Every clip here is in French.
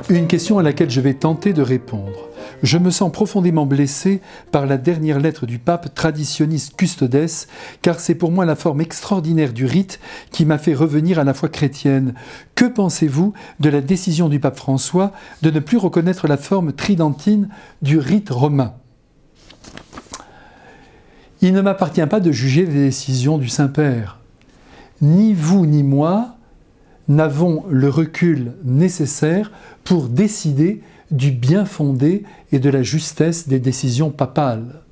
Une question à laquelle je vais tenter de répondre. Je me sens profondément blessé par la dernière lettre du pape Traditionis Custodes, car c'est pour moi la forme extraordinaire du rite qui m'a fait revenir à la foi chrétienne. Que pensez-vous de la décision du pape François de ne plus reconnaître la forme tridentine du rite romain? Il ne m'appartient pas de juger les décisions du Saint-Père. Ni vous ni moi n'avons le recul nécessaire pour décider du bien fondé et de la justesse des décisions papales.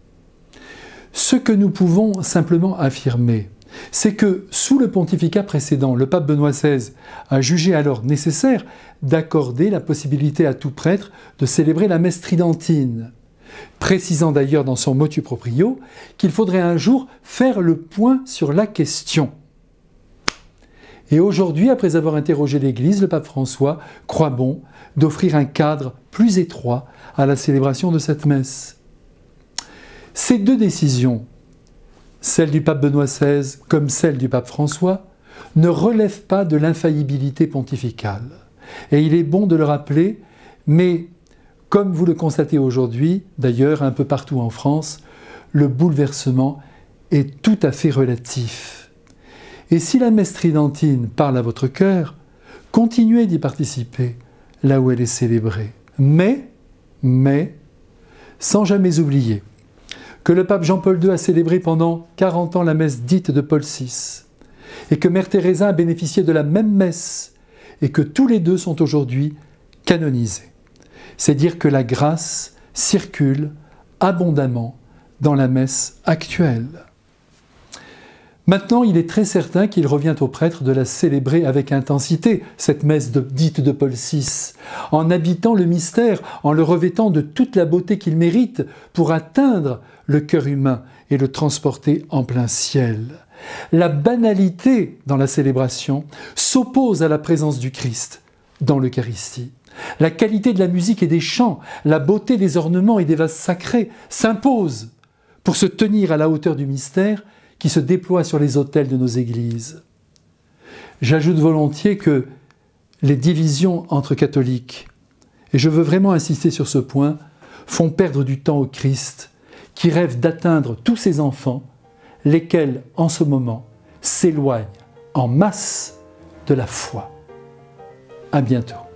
Ce que nous pouvons simplement affirmer, c'est que sous le pontificat précédent, le pape Benoît XVI a jugé alors nécessaire d'accorder la possibilité à tout prêtre de célébrer la messe tridentine, précisant d'ailleurs dans son motu proprio qu'il faudrait un jour faire le point sur la question. Et aujourd'hui, après avoir interrogé l'Église, le pape François croit bon d'offrir un cadre plus étroit à la célébration de cette messe. Ces deux décisions, celle du pape Benoît XVI comme celle du pape François, ne relèvent pas de l'infaillibilité pontificale. Et il est bon de le rappeler, mais comme vous le constatez aujourd'hui, d'ailleurs un peu partout en France, le bouleversement est tout à fait relatif. Et si la messe tridentine parle à votre cœur, continuez d'y participer là où elle est célébrée. Mais, sans jamais oublier que le pape Jean-Paul II a célébré pendant 40 ans la messe dite de Paul VI, et que Mère Teresa a bénéficié de la même messe, et que tous les deux sont aujourd'hui canonisés. C'est dire que la grâce circule abondamment dans la messe actuelle. Maintenant, il est très certain qu'il revient au prêtre de la célébrer avec intensité, cette messe dite de Paul VI, en habitant le mystère, en le revêtant de toute la beauté qu'il mérite pour atteindre le cœur humain et le transporter en plein ciel. La banalité dans la célébration s'oppose à la présence du Christ dans l'Eucharistie. La qualité de la musique et des chants, la beauté des ornements et des vases sacrés s'imposent pour se tenir à la hauteur du mystère qui se déploie sur les autels de nos églises. J'ajoute volontiers que les divisions entre catholiques, et je veux vraiment insister sur ce point, font perdre du temps au Christ, qui rêve d'atteindre tous ses enfants, lesquels, en ce moment, s'éloignent en masse de la foi. À bientôt.